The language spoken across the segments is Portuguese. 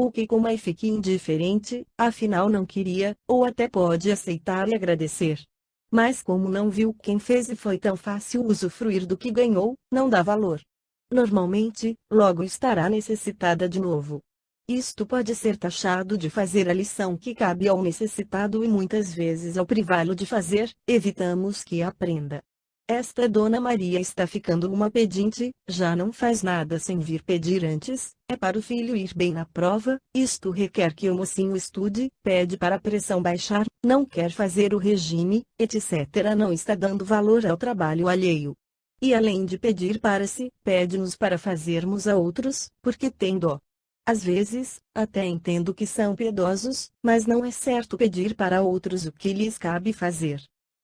ou que coma e fique indiferente, afinal não queria, ou até pode aceitar e agradecer. Mas como não viu quem fez e foi tão fácil usufruir do que ganhou, não dá valor. Normalmente, logo estará necessitada de novo. Isto pode ser taxado de fazer a lição que cabe ao necessitado e muitas vezes ao privá-lo de fazer, evitamos que aprenda. Esta Dona Maria está ficando uma pedinte, já não faz nada sem vir pedir antes, é para o filho ir bem na prova, isto requer que o mocinho estude, pede para a pressão baixar, não quer fazer o regime, etc. Não está dando valor ao trabalho alheio. E além de pedir para si, pede-nos para fazermos a outros, porque tem dó. Às vezes, até entendo que são piedosos, mas não é certo pedir para outros o que lhes cabe fazer.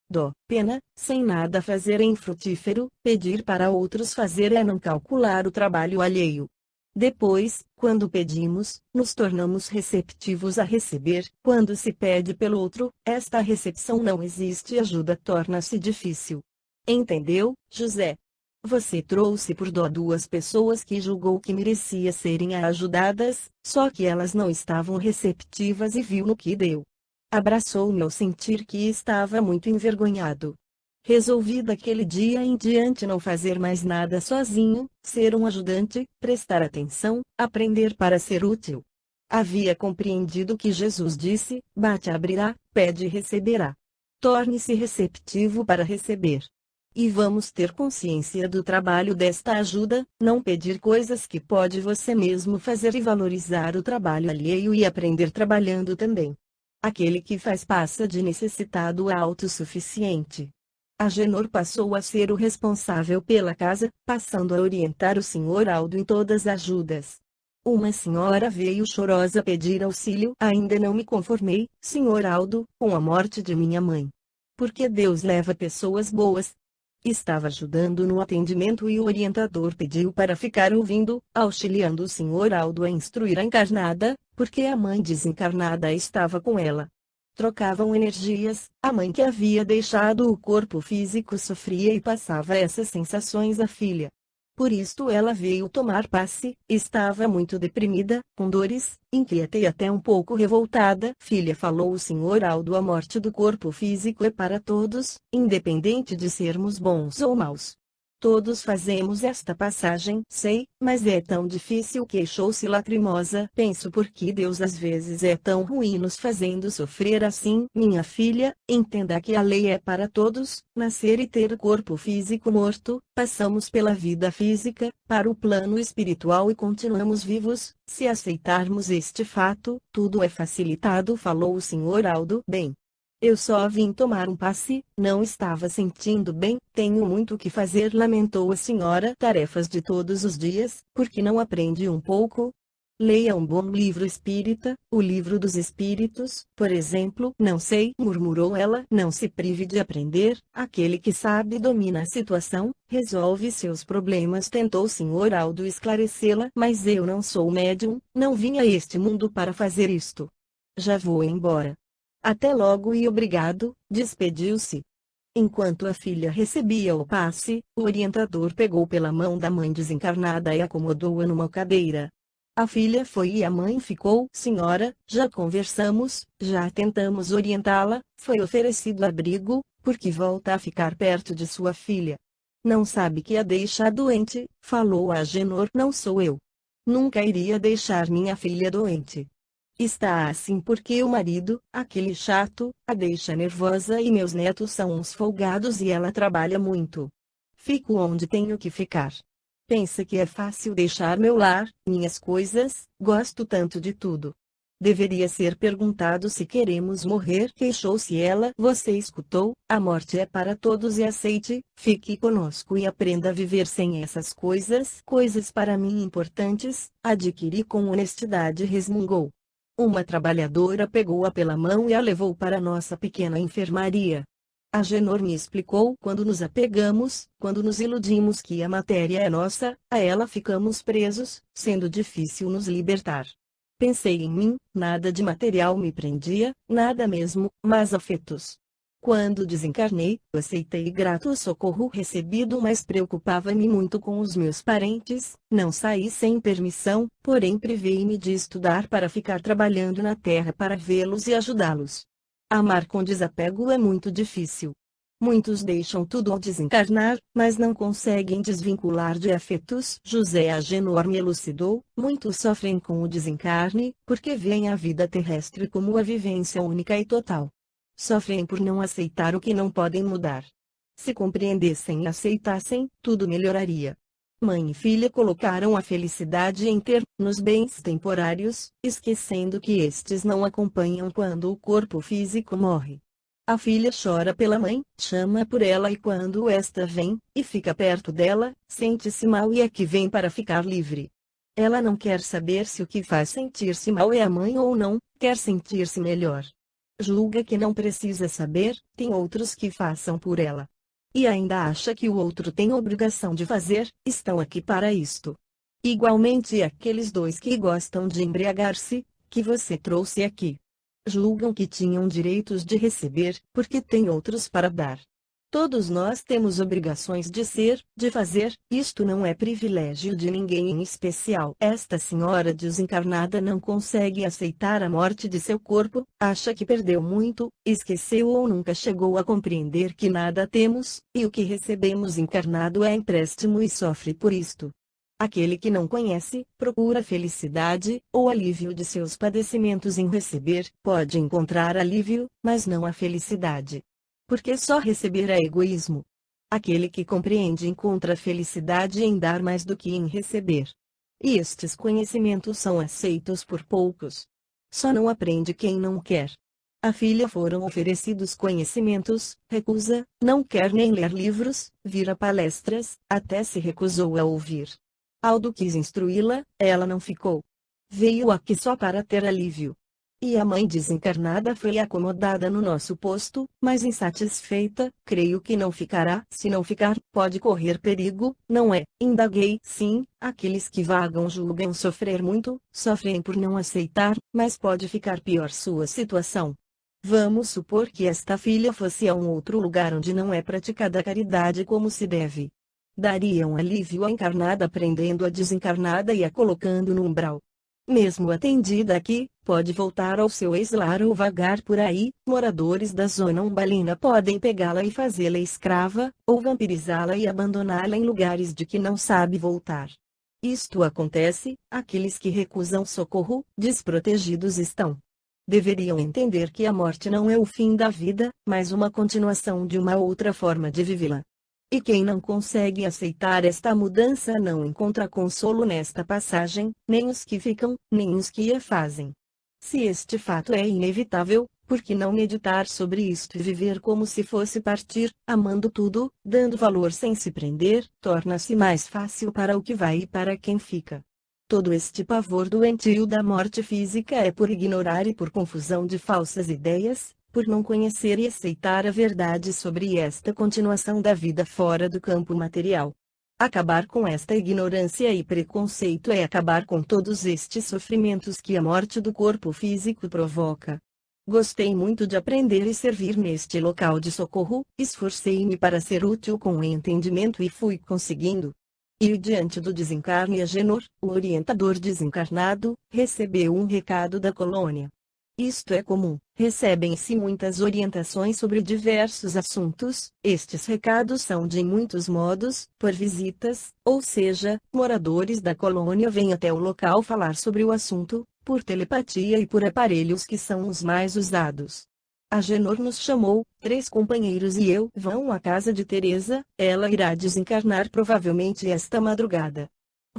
Dó, pena, sem nada fazer é infrutífero, pedir para outros fazer é não calcular o trabalho alheio. Depois, quando pedimos, nos tornamos receptivos a receber, quando se pede pelo outro, esta recepção não existe e ajuda torna-se difícil. Entendeu, José? Você trouxe por dó duas pessoas que julgou que merecia serem ajudadas, só que elas não estavam receptivas e viu no que deu. Abraçou-me ao sentir que estava muito envergonhado. Resolvi daquele dia em diante não fazer mais nada sozinho, ser um ajudante, prestar atenção, aprender para ser útil. Havia compreendido que Jesus disse: bate abrirá, pede receberá. Torne-se receptivo para receber. E vamos ter consciência do trabalho desta ajuda, não pedir coisas que pode você mesmo fazer e valorizar o trabalho alheio e aprender trabalhando também. Aquele que faz passa de necessitado a autossuficiente. Agenor passou a ser o responsável pela casa, passando a orientar o Sr. Aldo em todas as ajudas. Uma senhora veio chorosa pedir auxílio. Ainda não me conformei, Sr. Aldo, com a morte de minha mãe. Porque Deus leva pessoas boas. Estava ajudando no atendimento e o orientador pediu para ficar ouvindo, auxiliando o Sr. Aldo a instruir a encarnada, porque a mãe desencarnada estava com ela. Trocavam energias, a mãe que havia deixado o corpo físico sofria e passava essas sensações à filha. Por isto ela veio tomar passe, estava muito deprimida, com dores, inquieta e até um pouco revoltada. Filha, falou o Sr. Aldo, a morte do corpo físico é para todos, independente de sermos bons ou maus. Todos fazemos esta passagem, sei, mas é tão difícil, queixou-se lacrimosa. Penso por que Deus às vezes é tão ruim nos fazendo sofrer assim. Minha filha, entenda que a lei é para todos, nascer e ter corpo físico morto, passamos pela vida física, para o plano espiritual e continuamos vivos. Se aceitarmos este fato, tudo é facilitado, falou o Sr. Aldo. Bem, eu só vim tomar um passe, não estava sentindo bem, tenho muito o que fazer, lamentou a senhora. Tarefas de todos os dias, por que não aprende um pouco? Leia um bom livro espírita, o Livro dos Espíritos, por exemplo. Não sei, murmurou ela. Não se prive de aprender, aquele que sabe domina a situação, resolve seus problemas, tentou o Sr. Aldo esclarecê-la. Mas eu não sou médium, não vim a este mundo para fazer isto. Já vou embora. Até logo e obrigado, despediu-se. Enquanto a filha recebia o passe, o orientador pegou pela mão da mãe desencarnada e acomodou-a numa cadeira. A filha foi e a mãe ficou. Senhora, já conversamos, já tentamos orientá-la, foi oferecido abrigo, porque volta a ficar perto de sua filha. Não sabe que a deixa doente, falou a Agenor. Não sou eu. Nunca iria deixar minha filha doente. Está assim porque o marido, aquele chato, a deixa nervosa e meus netos são uns folgados e ela trabalha muito. Fico onde tenho que ficar. Pensa que é fácil deixar meu lar, minhas coisas, gosto tanto de tudo. Deveria ser perguntado se queremos morrer, queixou-se ela. Você escutou, a morte é para todos e aceite, fique conosco e aprenda a viver sem essas coisas. Coisas para mim importantes, adquiri com honestidade, resmungou. Uma trabalhadora pegou-a pela mão e a levou para nossa pequena enfermaria. Agenor me explicou: quando nos apegamos, quando nos iludimos que a matéria é nossa, a ela ficamos presos, sendo difícil nos libertar. Pensei em mim, nada de material me prendia, nada mesmo, mas afetos. Quando desencarnei, aceitei grato o socorro recebido, mas preocupava-me muito com os meus parentes. Não saí sem permissão, porém privei-me de estudar para ficar trabalhando na terra para vê-los e ajudá-los. Amar com desapego é muito difícil. Muitos deixam tudo ao desencarnar, mas não conseguem desvincular de afetos. José Agenor me elucidou: muitos sofrem com o desencarne, porque veem a vida terrestre como a vivência única e total. Sofrem por não aceitar o que não podem mudar. Se compreendessem e aceitassem, tudo melhoraria. Mãe e filha colocaram a felicidade em ter nos bens temporários, esquecendo que estes não acompanham quando o corpo físico morre. A filha chora pela mãe, chama por ela, e quando esta vem, e fica perto dela, sente-se mal e é que vem para ficar livre. Ela não quer saber se o que faz sentir-se mal é a mãe ou não, quer sentir-se melhor. Julga que não precisa saber, tem outros que façam por ela. E ainda acha que o outro tem obrigação de fazer, estão aqui para isto. Igualmente aqueles dois que gostam de embriagar-se, que você trouxe aqui. Julgam que tinham direitos de receber, porque tem outros para dar. Todos nós temos obrigações de ser, de fazer, isto não é privilégio de ninguém em especial. Esta senhora desencarnada não consegue aceitar a morte de seu corpo, acha que perdeu muito, esqueceu ou nunca chegou a compreender que nada temos, e o que recebemos encarnado é empréstimo e sofre por isto. Aquele que não conhece, procura felicidade, ou alívio de seus padecimentos em receber, pode encontrar alívio, mas não a felicidade. Porque só receber é egoísmo. Aquele que compreende encontra felicidade em dar mais do que em receber. E estes conhecimentos são aceitos por poucos. Só não aprende quem não quer. A filha foram oferecidos conhecimentos, recusa, não quer nem ler livros, vir a palestras, até se recusou a ouvir. Aldo quis instruí-la, ela não ficou. Veio aqui só para ter alívio. E a mãe desencarnada foi acomodada no nosso posto, mas insatisfeita, creio que não ficará. Se não ficar, pode correr perigo, não é? Indaguei. Sim, aqueles que vagam julgam sofrer muito, sofrem por não aceitar, mas pode ficar pior sua situação. Vamos supor que esta filha fosse a um outro lugar onde não é praticada a caridade como se deve. Daria um alívio à encarnada aprendendo a desencarnada e a colocando no umbral. Mesmo atendida aqui, pode voltar ao seu ex-lar ou vagar por aí. Moradores da zona umbalina podem pegá-la e fazê-la escrava, ou vampirizá-la e abandoná-la em lugares de que não sabe voltar. Isto acontece, aqueles que recusam socorro, desprotegidos estão. Deveriam entender que a morte não é o fim da vida, mas uma continuação de uma outra forma de vivê-la. E quem não consegue aceitar esta mudança não encontra consolo nesta passagem, nem os que ficam, nem os que a fazem. Se este fato é inevitável, por que não meditar sobre isto e viver como se fosse partir, amando tudo, dando valor sem se prender, torna-se mais fácil para o que vai e para quem fica. Todo este pavor doentio da morte física é por ignorar e por confusão de falsas ideias, por não conhecer e aceitar a verdade sobre esta continuação da vida fora do campo material. Acabar com esta ignorância e preconceito é acabar com todos estes sofrimentos que a morte do corpo físico provoca. Gostei muito de aprender e servir neste local de socorro, esforcei-me para ser útil com entendimento e fui conseguindo. E diante do desencarne Agenor, o orientador desencarnado, recebeu um recado da colônia. Isto é comum, recebem-se muitas orientações sobre diversos assuntos, estes recados são de muitos modos, por visitas, ou seja, moradores da colônia vêm até o local falar sobre o assunto, por telepatia e por aparelhos que são os mais usados. Agenor nos chamou, 3 companheiros e eu vão à casa de Teresa, ela irá desencarnar provavelmente esta madrugada.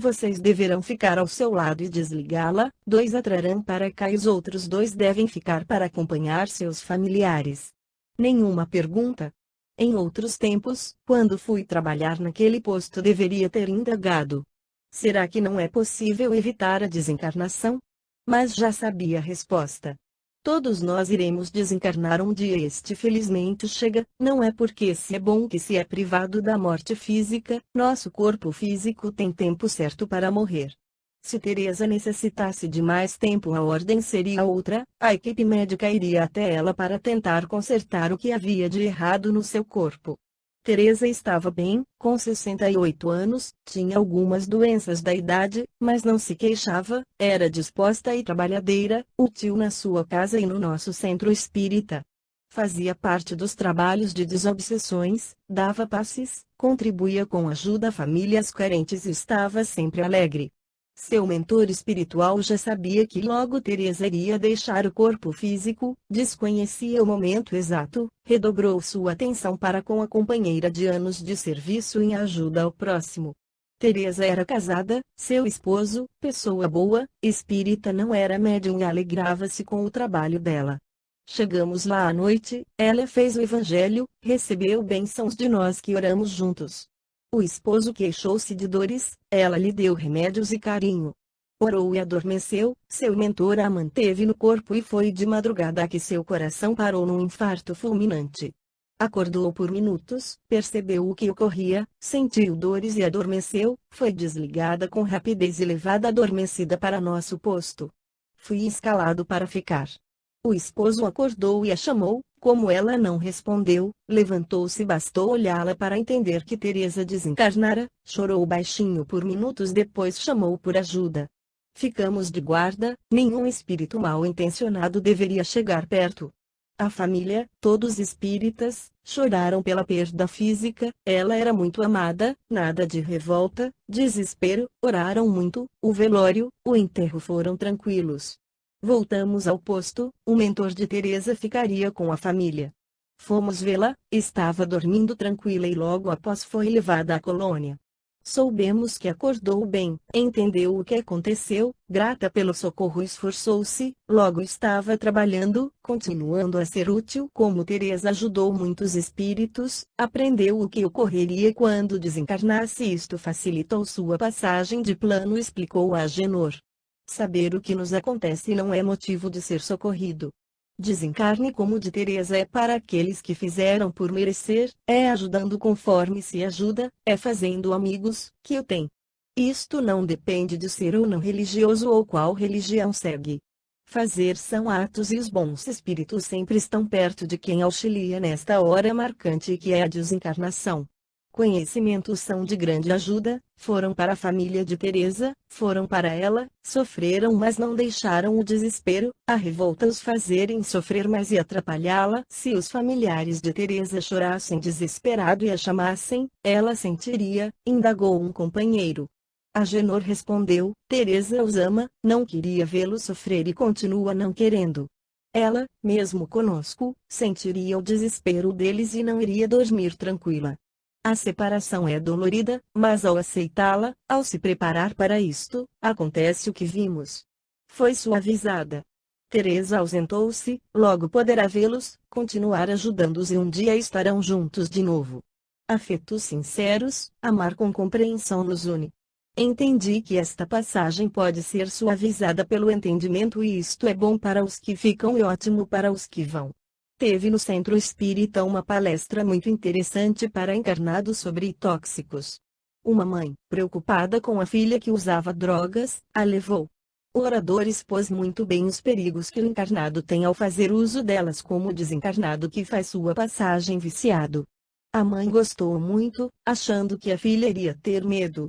Vocês deverão ficar ao seu lado e desligá-la, 2 atrarão para cá e os outros 2 devem ficar para acompanhar seus familiares. Nenhuma pergunta? Em outros tempos, quando fui trabalhar naquele posto deveria ter indagado. Será que não é possível evitar a desencarnação? Mas já sabia a resposta. Todos nós iremos desencarnar um dia, este felizmente chega, não é porque se é bom que se é privado da morte física, nosso corpo físico tem tempo certo para morrer. Se Teresa necessitasse de mais tempo, a ordem seria outra, a equipe médica iria até ela para tentar consertar o que havia de errado no seu corpo. Teresa estava bem, com 68 anos, tinha algumas doenças da idade, mas não se queixava, era disposta e trabalhadeira, útil na sua casa e no nosso centro espírita. Fazia parte dos trabalhos de desobsessões, dava passes, contribuía com ajuda a famílias carentes e estava sempre alegre. Seu mentor espiritual já sabia que logo Teresa iria deixar o corpo físico, desconhecia o momento exato, redobrou sua atenção para com a companheira de anos de serviço em ajuda ao próximo. Teresa era casada, seu esposo, pessoa boa, espírita, não era médium e alegrava-se com o trabalho dela. Chegamos lá à noite, ela fez o evangelho, recebeu bênçãos de nós que oramos juntos. O esposo queixou-se de dores, ela lhe deu remédios e carinho. Orou e adormeceu, seu mentor a manteve no corpo e foi de madrugada que seu coração parou num infarto fulminante. Acordou por minutos, percebeu o que ocorria, sentiu dores e adormeceu, foi desligada com rapidez e levada adormecida para nosso posto. Fui escalado para ficar. O esposo acordou e a chamou, como ela não respondeu, levantou-se e bastou olhá-la para entender que Teresa desencarnara, chorou baixinho por minutos, depois chamou por ajuda. Ficamos de guarda, nenhum espírito mal intencionado deveria chegar perto. A família, todos espíritas, choraram pela perda física, ela era muito amada, nada de revolta, desespero, oraram muito, o velório, o enterro foram tranquilos. Voltamos ao posto, o mentor de Teresa ficaria com a família. Fomos vê-la, estava dormindo tranquila e logo após foi levada à colônia. Soubemos que acordou bem, entendeu o que aconteceu, grata pelo socorro, esforçou-se, logo estava trabalhando, continuando a ser útil. Como Teresa ajudou muitos espíritos, aprendeu o que ocorreria quando desencarnasse, isto facilitou sua passagem de plano, explicou a Agenor. Saber o que nos acontece não é motivo de ser socorrido. Desencarne como de Teresa é para aqueles que fizeram por merecer, é ajudando conforme se ajuda, é fazendo amigos, que o tem. Isto não depende de ser ou não religioso ou qual religião segue. Fazer são atos e os bons espíritos sempre estão perto de quem auxilia nesta hora marcante que é a desencarnação. Conhecimentos são de grande ajuda, foram para a família de Teresa, foram para ela, sofreram mas não deixaram o desespero, a revolta os fazerem sofrer mais e atrapalhá-la. Se os familiares de Teresa chorassem desesperado e a chamassem, ela sentiria, indagou um companheiro. Agenor respondeu, Teresa os ama, não queria vê-los sofrer e continua não querendo. Ela, mesmo conosco, sentiria o desespero deles e não iria dormir tranquila. A separação é dolorida, mas ao aceitá-la, ao se preparar para isto, acontece o que vimos. Foi suavizada. Teresa ausentou-se, logo poderá vê-los, continuar ajudando-os e um dia estarão juntos de novo. Afetos sinceros, amar com compreensão nos une. Entendi que esta passagem pode ser suavizada pelo entendimento e isto é bom para os que ficam e ótimo para os que vão. Teve no Centro Espírita uma palestra muito interessante para encarnados sobre tóxicos. Uma mãe, preocupada com a filha que usava drogas, a levou. O orador expôs muito bem os perigos que o encarnado tem ao fazer uso delas, como o desencarnado que faz sua passagem viciado. A mãe gostou muito, achando que a filha iria ter medo.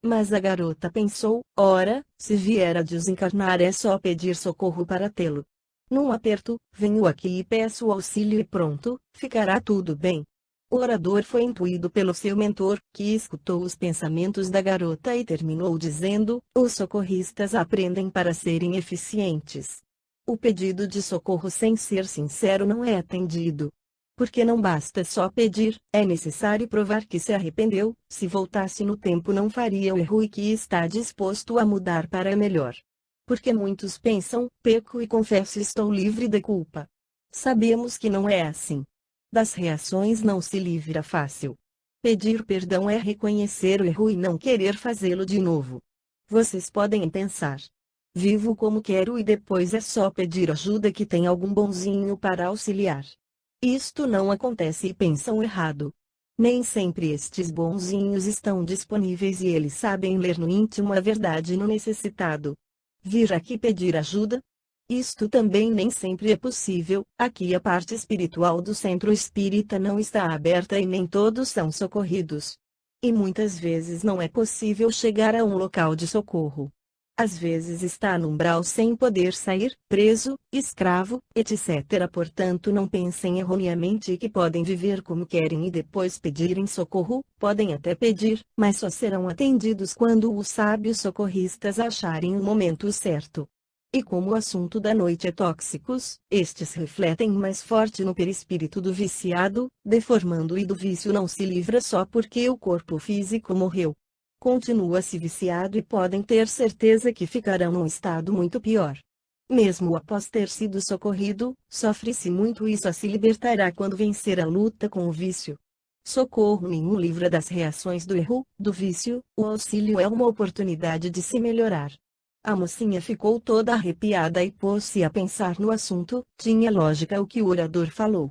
Mas a garota pensou, ora, se vier a desencarnar é só pedir socorro para tê-lo. Num aperto, venho aqui e peço auxílio e pronto, ficará tudo bem. O orador foi intuído pelo seu mentor, que escutou os pensamentos da garota e terminou dizendo, os socorristas aprendem para serem eficientes. O pedido de socorro sem ser sincero não é atendido. Porque não basta só pedir, é necessário provar que se arrependeu, se voltasse no tempo não faria o erro e que está disposto a mudar para melhor. Porque muitos pensam, peco e confesso, estou livre da culpa. Sabemos que não é assim. Das reações não se livra fácil. Pedir perdão é reconhecer o erro e não querer fazê-lo de novo. Vocês podem pensar. Vivo como quero e depois é só pedir ajuda que tem algum bonzinho para auxiliar. Isto não acontece e pensam errado. Nem sempre estes bonzinhos estão disponíveis e eles sabem ler no íntimo a verdade no necessitado. Vir aqui pedir ajuda? Isto também nem sempre é possível, aqui a parte espiritual do centro espírita não está aberta e nem todos são socorridos. E muitas vezes não é possível chegar a um local de socorro. Às vezes está no umbral sem poder sair, preso, escravo, etc. Portanto, não pensem erroneamente que podem viver como querem e depois pedirem socorro. Podem até pedir, mas só serão atendidos quando os sábios socorristas acharem o momento certo. E como o assunto da noite é tóxicos, estes refletem mais forte no perispírito do viciado, deformando e do vício não se livra só porque o corpo físico morreu. Continua-se viciado e podem ter certeza que ficarão num estado muito pior. Mesmo após ter sido socorrido, sofre-se muito e só se libertará quando vencer a luta com o vício. Socorro nenhum livra das reações do erro, do vício, o auxílio é uma oportunidade de se melhorar. A mocinha ficou toda arrepiada e pôs-se a pensar no assunto, tinha lógica o que o orador falou.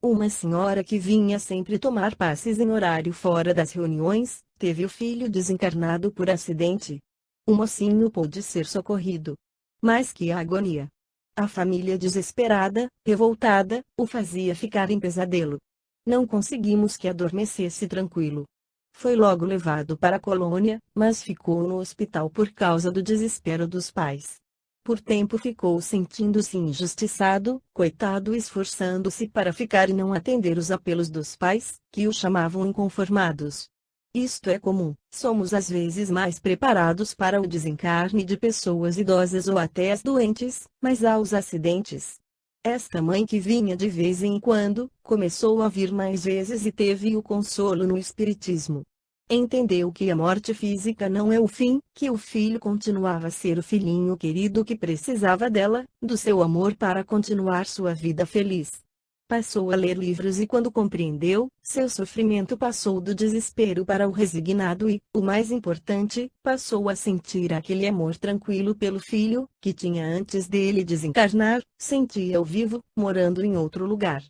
Uma senhora que vinha sempre tomar passes em horário fora das reuniões, teve o filho desencarnado por acidente. O mocinho pôde ser socorrido. Mas que agonia! A família desesperada, revoltada, o fazia ficar em pesadelo. Não conseguimos que adormecesse tranquilo. Foi logo levado para a colônia, mas ficou no hospital por causa do desespero dos pais. Por tempo ficou sentindo-se injustiçado, coitado, esforçando-se para ficar e não atender os apelos dos pais, que o chamavam inconformados. Isto é comum, somos às vezes mais preparados para o desencarne de pessoas idosas ou até as doentes, mas há os acidentes. Esta mãe que vinha de vez em quando, começou a vir mais vezes e teve o consolo no espiritismo. Entendeu que a morte física não é o fim, que o filho continuava a ser o filhinho querido que precisava dela, do seu amor para continuar sua vida feliz. Passou a ler livros e quando compreendeu, seu sofrimento passou do desespero para o resignado e, o mais importante, passou a sentir aquele amor tranquilo pelo filho, que tinha antes dele desencarnar, sentia-o vivo, morando em outro lugar.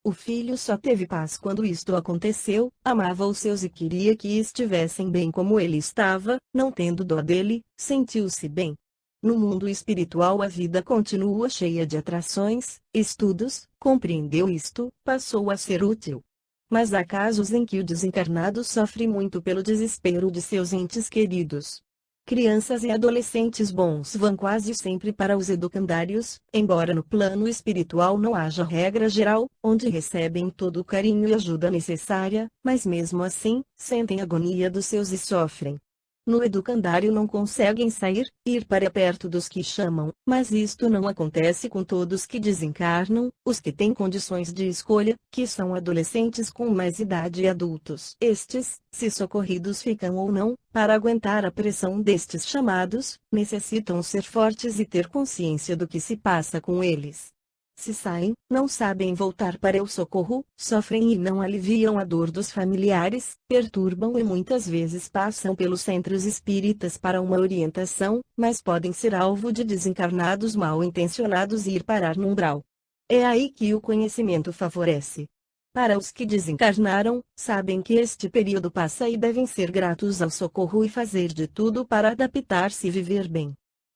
O filho só teve paz quando isto aconteceu, amava os seus e queria que estivessem bem como ele estava, não tendo dó dele, sentiu-se bem. No mundo espiritual a vida continua cheia de atrações, estudos, compreendeu isto, passou a ser útil. Mas há casos em que o desencarnado sofre muito pelo desespero de seus entes queridos. Crianças e adolescentes bons vão quase sempre para os educandários, embora no plano espiritual não haja regra geral, onde recebem todo o carinho e ajuda necessária, mas mesmo assim, sentem agonia dos seus e sofrem. No educandário não conseguem sair, ir para perto dos que chamam, mas isto não acontece com todos que desencarnam, os que têm condições de escolha, que são adolescentes com mais idade e adultos. Estes, se socorridos ficam ou não, para aguentar a pressão destes chamados, necessitam ser fortes e ter consciência do que se passa com eles. Se saem, não sabem voltar para o socorro, sofrem e não aliviam a dor dos familiares, perturbam e muitas vezes passam pelos centros espíritas para uma orientação, mas podem ser alvo de desencarnados mal intencionados e ir parar no umbral. É aí que o conhecimento favorece. Para os que desencarnaram, sabem que este período passa e devem ser gratos ao socorro e fazer de tudo para adaptar-se e viver bem.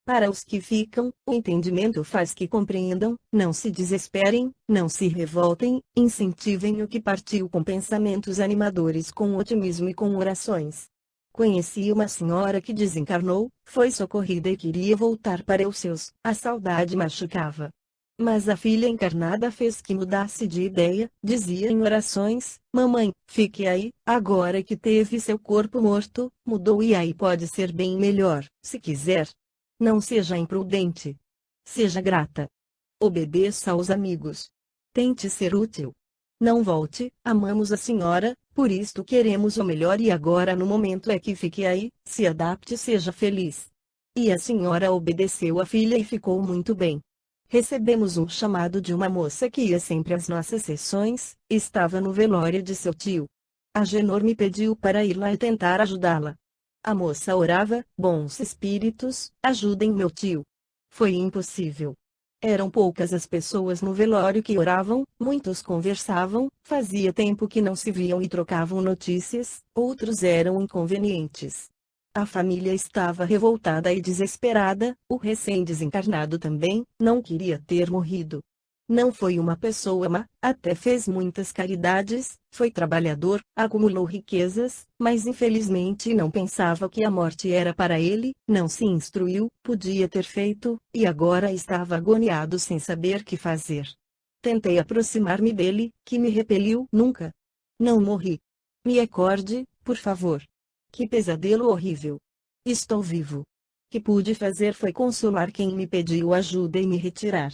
Para os que ficam, o entendimento faz que compreendam, não se desesperem, não se revoltem, incentivem o que partiu com pensamentos animadores com otimismo e com orações. Conheci uma senhora que desencarnou, foi socorrida e queria voltar para os seus, a saudade machucava. Mas a filha encarnada fez que mudasse de ideia, dizia em orações: "Mamãe, fique aí, agora que teve seu corpo morto, mudou e aí pode ser bem melhor, se quiser. Não seja imprudente. Seja grata. Obedeça aos amigos. Tente ser útil. Não volte, amamos a senhora, por isto queremos o melhor e agora no momento é que fique aí, se adapte e seja feliz." E a senhora obedeceu a filha e ficou muito bem. Recebemos um chamado de uma moça que ia sempre às nossas sessões, estava no velório de seu tio. A Genor me pediu para ir lá e tentar ajudá-la. A moça orava: "Bons espíritos, ajudem meu tio." Foi impossível. Eram poucas as pessoas no velório que oravam, muitos conversavam, fazia tempo que não se viam e trocavam notícias, outros eram inconvenientes. A família estava revoltada e desesperada, o recém-desencarnado também, não queria ter morrido. Não foi uma pessoa má, até fez muitas caridades, foi trabalhador, acumulou riquezas, mas infelizmente não pensava que a morte era para ele, não se instruiu, podia ter feito, e agora estava agoniado sem saber que fazer. Tentei aproximar-me dele, que me repeliu, nunca. Não morri. Me acorde, por favor. Que pesadelo horrível. Estou vivo. Que pude fazer foi consolar quem me pediu ajuda e me retirar.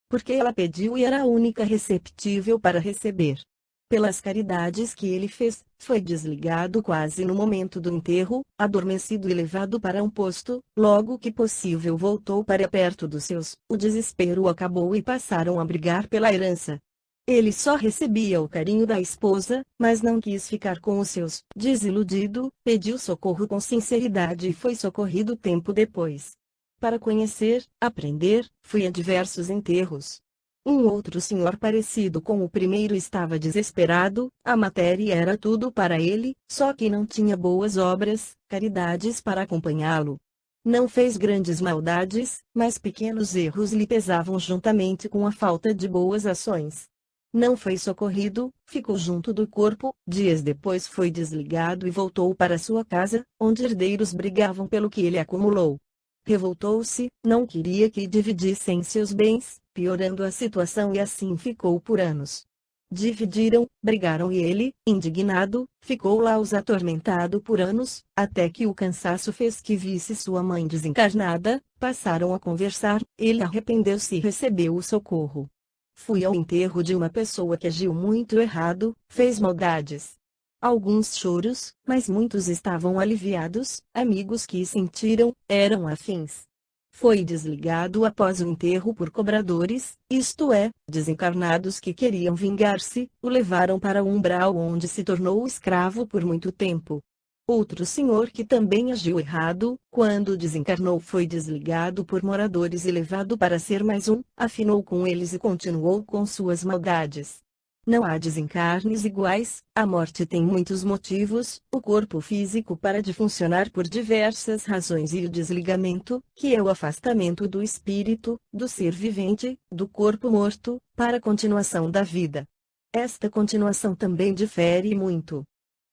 Porque ela pediu e era a única receptível para receber. Pelas caridades que ele fez, foi desligado quase no momento do enterro, adormecido e levado para um posto, logo que possível voltou para perto dos seus, o desespero acabou e passaram a brigar pela herança. Ele só recebia o carinho da esposa, mas não quis ficar com os seus. Desiludido, pediu socorro com sinceridade e foi socorrido tempo depois. Para conhecer, aprender, fui a diversos enterros. Um outro senhor parecido com o primeiro estava desesperado, a matéria era tudo para ele, só que não tinha boas obras, caridades para acompanhá-lo. Não fez grandes maldades, mas pequenos erros lhe pesavam juntamente com a falta de boas ações. Não foi socorrido, ficou junto do corpo, dias depois foi desligado e voltou para sua casa, onde herdeiros brigavam pelo que ele acumulou. Revoltou-se, não queria que dividissem seus bens, piorando a situação e assim ficou por anos. Dividiram, brigaram e ele, indignado, ficou lá os atormentado por anos, até que o cansaço fez que visse sua mãe desencarnada, passaram a conversar, ele arrependeu-se e recebeu o socorro. Fui ao enterro de uma pessoa que agiu muito errado, fez maldades. Alguns choros, mas muitos estavam aliviados, amigos que sentiram, eram afins. Foi desligado após o enterro por cobradores, isto é, desencarnados que queriam vingar-se, o levaram para o umbral onde se tornou escravo por muito tempo. Outro senhor que também agiu errado, quando desencarnou foi desligado por moradores e levado para ser mais um, afinou com eles e continuou com suas maldades. Não há desencarnes iguais, a morte tem muitos motivos, o corpo físico para de funcionar por diversas razões e o desligamento, que é o afastamento do espírito, do ser vivente, do corpo morto, para a continuação da vida. Esta continuação também difere muito.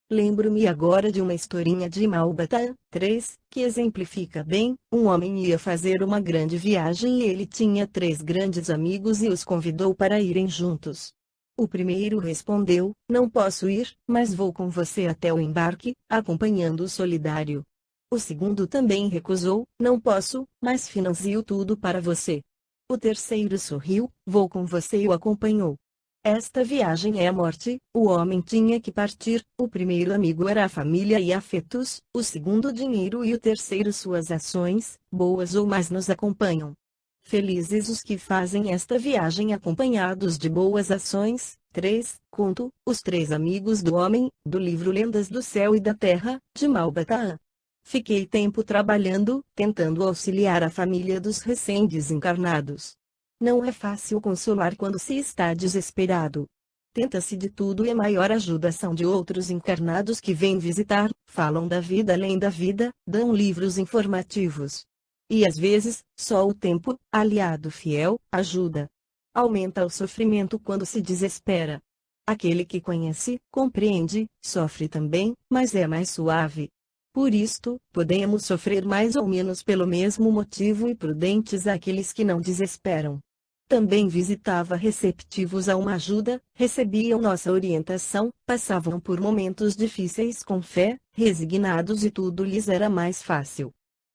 Lembro-me agora de uma historinha de Malbatan, 3, que exemplifica bem. Um homem ia fazer uma grande viagem e ele tinha 3 grandes amigos e os convidou para irem juntos. O primeiro respondeu: não posso ir, mas vou com você até o embarque, acompanhando o solidário. O segundo também recusou: não posso, mas financio tudo para você. O terceiro sorriu: vou com você e o acompanhou. Esta viagem é a morte, o homem tinha que partir, o primeiro amigo era a família e afetos, o segundo dinheiro e o terceiro suas ações, boas ou más nos acompanham. Felizes os que fazem esta viagem acompanhados de boas ações. 3. Conto, Os 3 Amigos do Homem, do livro Lendas do Céu e da Terra, de Malbatan. Fiquei tempo trabalhando, tentando auxiliar a família dos recém-desencarnados. Não é fácil consolar quando se está desesperado. Tenta-se de tudo e a maior ajuda são de outros encarnados que vêm visitar, falam da vida além da vida, dão livros informativos. E às vezes, só o tempo, aliado fiel, ajuda. Aumenta o sofrimento quando se desespera. Aquele que conhece, compreende, sofre também, mas é mais suave. Por isto, podemos sofrer mais ou menos pelo mesmo motivo e prudentes aqueles que não desesperam. Também visitava receptivos a uma ajuda, recebiam nossa orientação, passavam por momentos difíceis com fé, resignados e tudo lhes era mais fácil.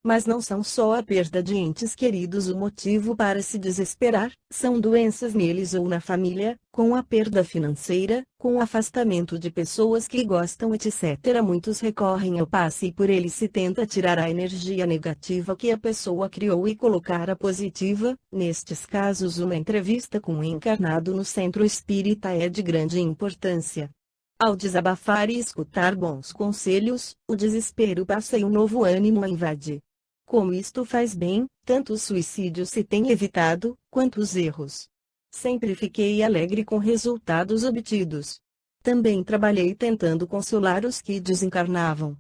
Mas não são só a perda de entes queridos o motivo para se desesperar, são doenças neles ou na família, com a perda financeira, com o afastamento de pessoas que gostam, etc. Muitos recorrem ao passe e por ele se tenta tirar a energia negativa que a pessoa criou e colocar a positiva. Nestes casos, uma entrevista com o encarnado no centro espírita é de grande importância. Ao desabafar e escutar bons conselhos, o desespero passa e um novo ânimo a invade. Como isto faz bem, tanto o suicídio se tem evitado, quanto os erros. Sempre fiquei alegre com resultados obtidos. Também trabalhei tentando consolar os que desencarnavam.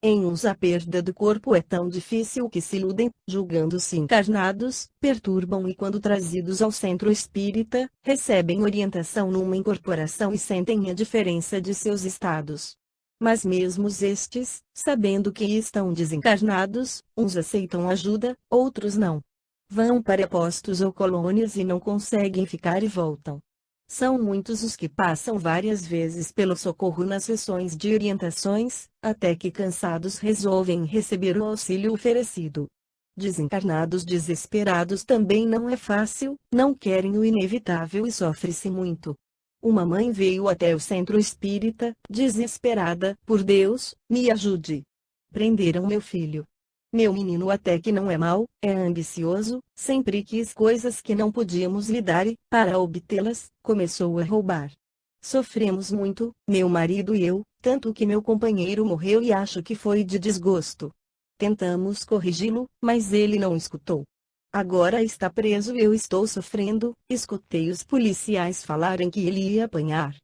Em uns a perda do corpo é tão difícil que se iludem, julgando-se encarnados, perturbam e quando trazidos ao centro espírita, recebem orientação numa incorporação e sentem a diferença de seus estados. Mas mesmo estes, sabendo que estão desencarnados, uns aceitam ajuda, outros não. Vão para postos ou colônias e não conseguem ficar e voltam. São muitos os que passam várias vezes pelo socorro nas sessões de orientações, até que cansados resolvem receber o auxílio oferecido. Desencarnados desesperados também não é fácil, não querem o inevitável e sofre-se muito. Uma mãe veio até o centro espírita, desesperada, por Deus, me ajude. Prenderam meu filho. Meu menino até que não é mau, é ambicioso, sempre quis coisas que não podíamos lhe dar e, para obtê-las, começou a roubar. Sofremos muito, meu marido e eu, tanto que meu companheiro morreu e acho que foi de desgosto. Tentamos corrigi-lo, mas ele não escutou. Agora está preso e eu estou sofrendo, escutei os policiais falarem que ele ia apanhar.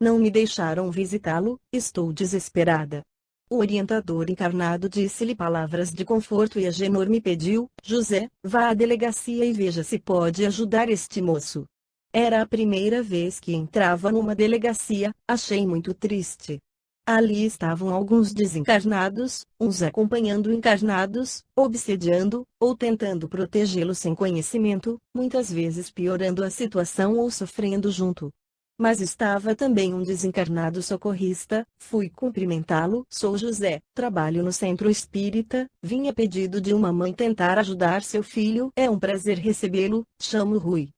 Não me deixaram visitá-lo, estou desesperada. O orientador encarnado disse-lhe palavras de conforto e Agenor me pediu, José, vá à delegacia e veja se pode ajudar este moço. Era a primeira vez que entrava numa delegacia, achei muito triste. Ali estavam alguns desencarnados, uns acompanhando encarnados, obsediando, ou tentando protegê-lo sem conhecimento, muitas vezes piorando a situação ou sofrendo junto. Mas estava também um desencarnado socorrista, fui cumprimentá-lo. Sou José, trabalho no centro espírita, vim a pedido de uma mãe tentar ajudar seu filho. É um prazer recebê-lo, chamo Rui.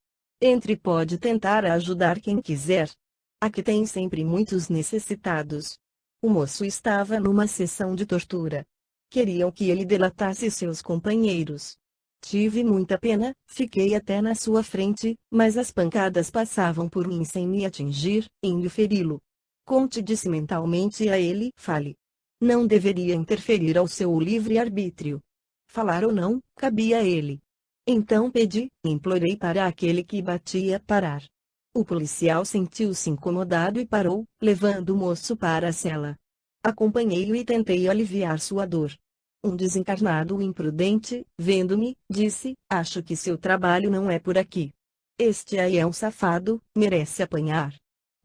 Entre e pode tentar ajudar quem quiser. Aqui tem sempre muitos necessitados. O moço estava numa sessão de tortura. Queriam que ele delatasse seus companheiros. Tive muita pena, fiquei até na sua frente, mas as pancadas passavam por mim sem me atingir, indo feri-lo. Conte disse mentalmente a ele, fale. Não deveria interferir ao seu livre-arbítrio. Falar ou não, cabia a ele. Então pedi, implorei para aquele que batia parar. O policial sentiu-se incomodado e parou, levando o moço para a cela. Acompanhei-o e tentei aliviar sua dor. Um desencarnado imprudente, vendo-me, disse, acho que seu trabalho não é por aqui. Este aí é um safado, merece apanhar.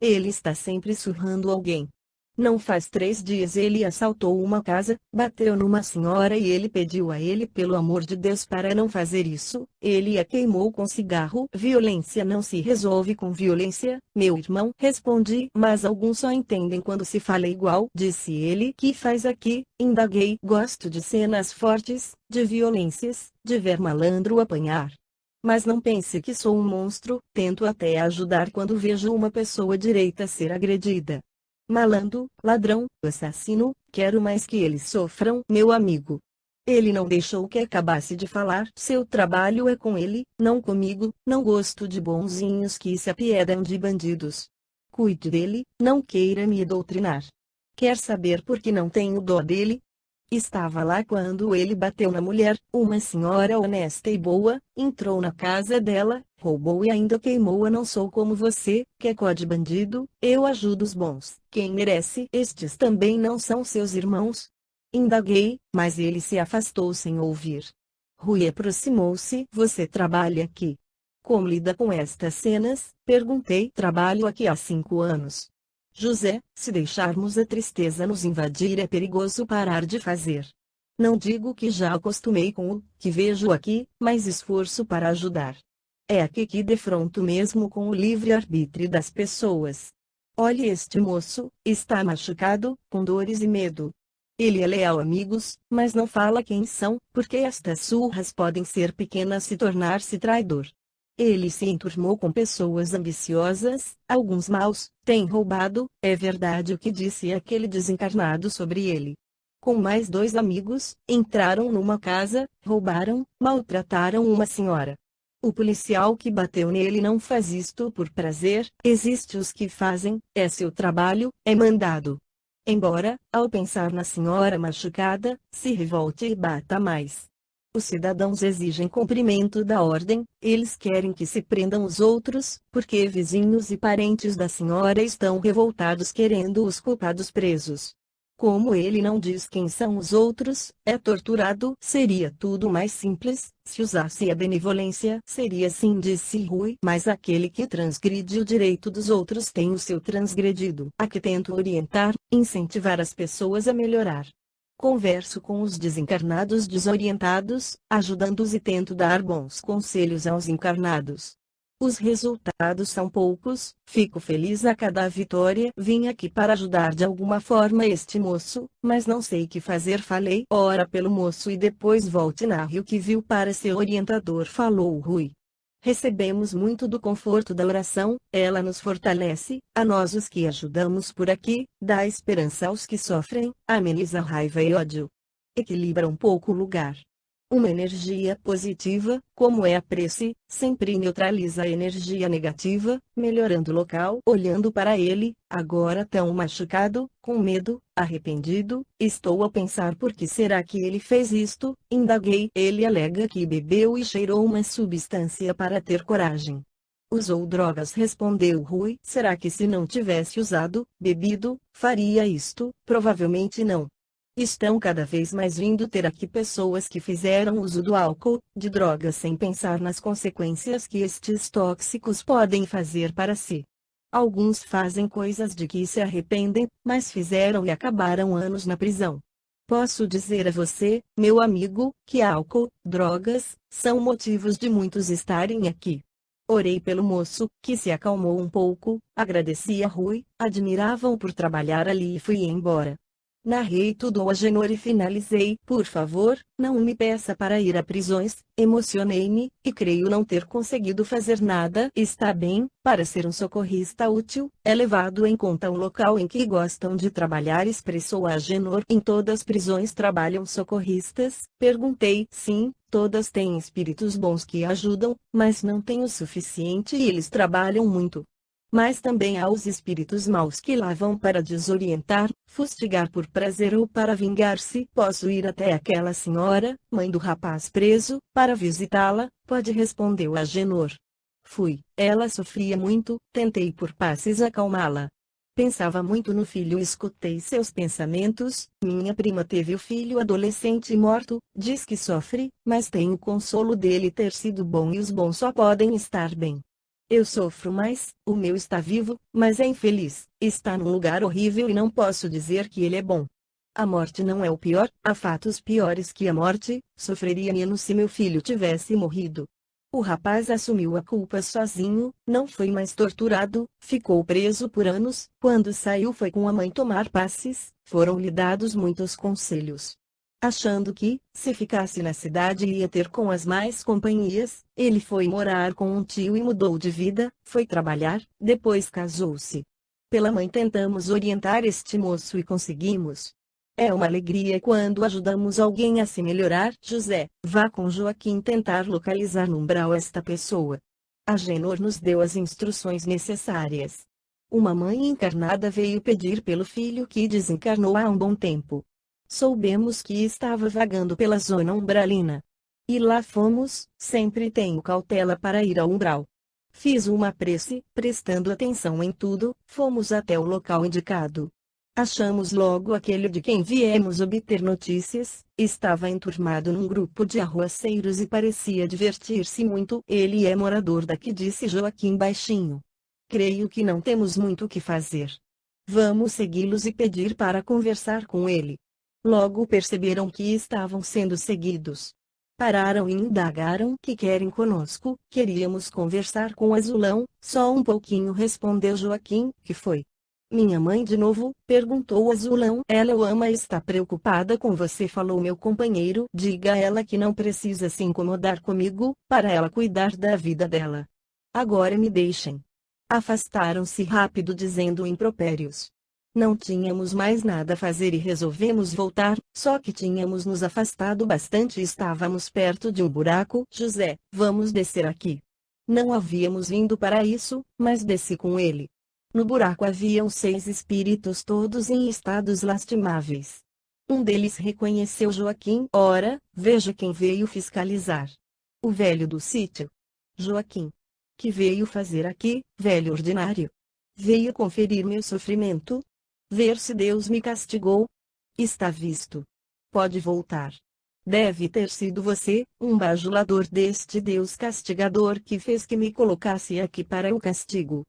Ele está sempre surrando alguém. Não faz 3 dias ele assaltou uma casa, bateu numa senhora e ele pediu a ele pelo amor de Deus para não fazer isso, ele a queimou com cigarro. Violência não se resolve com violência, meu irmão, respondi, mas alguns só entendem quando se fala igual. Disse ele, que faz aqui? Indaguei, gosto de cenas fortes, de violências, de ver malandro apanhar. Mas não pense que sou um monstro, tento até ajudar quando vejo uma pessoa direita ser agredida. Malandro, ladrão, assassino, quero mais que eles sofram, meu amigo. Ele não deixou que acabasse de falar. Seu trabalho é com ele, não comigo, não gosto de bonzinhos que se apiedam de bandidos. Cuide dele, não queira me doutrinar. Quer saber por que não tenho dó dele? Estava lá quando ele bateu na mulher, uma senhora honesta e boa, entrou na casa dela, roubou e ainda queimou-a. Não sou como você, que é code bandido, eu ajudo os bons. Quem merece? Estes também não são seus irmãos? Indaguei, mas ele se afastou sem ouvir. Rui aproximou-se. Você trabalha aqui? Como lida com estas cenas? Perguntei. Trabalho aqui há 5 anos. José, se deixarmos a tristeza nos invadir é perigoso parar de fazer. Não digo que já acostumei com o que vejo aqui, mas esforço para ajudar. É aqui que defronto mesmo com o livre-arbítrio das pessoas. Olhe este moço, está machucado, com dores e medo. Ele é leal a amigos, mas não fala quem são, porque estas surras podem ser pequenas e tornar-se traidor. Ele se enturmou com pessoas ambiciosas, alguns maus, tem roubado, é verdade o que disse aquele desencarnado sobre ele. Com mais 2 amigos, entraram numa casa, roubaram, maltrataram uma senhora. O policial que bateu nele não faz isto por prazer, existe os que fazem, é seu trabalho, é mandado. Embora, ao pensar na senhora machucada, se revolte e bata mais. Os cidadãos exigem cumprimento da ordem, eles querem que se prendam os outros, porque vizinhos e parentes da senhora estão revoltados querendo os culpados presos. Como ele não diz quem são os outros, é torturado. Seria tudo mais simples, se usasse a benevolência. Seria assim, disse Rui. Mas aquele que transgride o direito dos outros tem o seu transgredido. Aqui tento orientar, incentivar as pessoas a melhorar. Converso com os desencarnados desorientados, ajudando-os e tento dar bons conselhos aos encarnados. Os resultados são poucos, fico feliz a cada vitória. Vim aqui para ajudar de alguma forma este moço, mas não sei o que fazer. Falei, ora pelo moço e depois volte narre o que viu para seu orientador, falou Rui. Recebemos muito do conforto da oração, ela nos fortalece, a nós os que ajudamos por aqui, dá esperança aos que sofrem, ameniza raiva e ódio. Equilibra um pouco o lugar. Uma energia positiva, como é a prece, sempre neutraliza a energia negativa, melhorando o local. Olhando para ele, agora tão machucado, com medo, arrependido, estou a pensar por que será que ele fez isto, indaguei. Ele alega que bebeu e cheirou uma substância para ter coragem. Usou drogas, respondeu Rui. Será que se não tivesse usado, bebido, faria isto? Provavelmente não. Estão cada vez mais vindo ter aqui pessoas que fizeram uso do álcool, de drogas sem pensar nas consequências que estes tóxicos podem fazer para si. Alguns fazem coisas de que se arrependem, mas fizeram e acabaram anos na prisão. Posso dizer a você, meu amigo, que álcool, drogas, são motivos de muitos estarem aqui. Orei pelo moço, que se acalmou um pouco, agradeci a Rui, admiravam por trabalhar ali e fui embora. Narrei tudo ao Agenor e finalizei, por favor, não me peça para ir a prisões. Emocionei-me, e creio não ter conseguido fazer nada. Está bem, para ser um socorrista útil, é levado em conta o local em que gostam de trabalhar, expressou Agenor. Em todas as prisões trabalham socorristas? Perguntei. Sim, todas têm espíritos bons que ajudam, mas não têm o suficiente e eles trabalham muito. Mas também há os espíritos maus que lá vão para desorientar, fustigar por prazer ou para vingar-se. Posso ir até aquela senhora, mãe do rapaz preso, para visitá-la? Pode, respondeu Agenor. Fui. Ela sofria muito, tentei por passes acalmá-la. Pensava muito no filho, escutei seus pensamentos. Minha prima teve o filho adolescente morto, diz que sofre, mas tem o consolo dele ter sido bom e os bons só podem estar bem. Eu sofro mais, o meu está vivo, mas é infeliz, está num lugar horrível e não posso dizer que ele é bom. A morte não é o pior, há fatos piores que a morte, sofreria menos se meu filho tivesse morrido. O rapaz assumiu a culpa sozinho, não foi mais torturado, ficou preso por anos, quando saiu foi com a mãe tomar passes, foram-lhe dados muitos conselhos. Achando que, se ficasse na cidade ia ter com as mais companhias, ele foi morar com um tio e mudou de vida, foi trabalhar, depois casou-se. Pela mãe tentamos orientar este moço e conseguimos. É uma alegria quando ajudamos alguém a se melhorar. José, vá com Joaquim tentar localizar no umbral esta pessoa. Agenor nos deu as instruções necessárias. Uma mãe encarnada veio pedir pelo filho que desencarnou há um bom tempo. Soubemos que estava vagando pela zona umbralina. E lá fomos, sempre tenho cautela para ir ao umbral. Fiz uma prece, prestando atenção em tudo, fomos até o local indicado. Achamos logo aquele de quem viemos obter notícias, estava enturmado num grupo de arroaceiros e parecia divertir-se muito. Ele é morador daqui, disse Joaquim baixinho. Creio que não temos muito o que fazer. Vamos segui-los e pedir para conversar com ele. Logo perceberam que estavam sendo seguidos. Pararam e indagaram: que querem conosco? Queríamos conversar com o Azulão, só um pouquinho, respondeu Joaquim. Que foi? Minha mãe de novo? Perguntou o Azulão. Ela o ama e está preocupada com você, falou meu companheiro. Diga a ela que não precisa se incomodar comigo, para ela cuidar da vida dela. Agora me deixem. Afastaram-se rápido dizendo impropérios. Não tínhamos mais nada a fazer e resolvemos voltar, só que tínhamos nos afastado bastante e estávamos perto de um buraco. José, vamos descer aqui. Não havíamos vindo para isso, mas desci com ele. No buraco haviam 6 espíritos, todos em estados lastimáveis. Um deles reconheceu Joaquim. Ora, veja quem veio fiscalizar. O velho do sítio. Joaquim. Que veio fazer aqui, velho ordinário? Veio conferir meu sofrimento? Ver se Deus me castigou? Está visto. Pode voltar. Deve ter sido você, um bajulador deste Deus castigador que fez que me colocasse aqui para o castigo.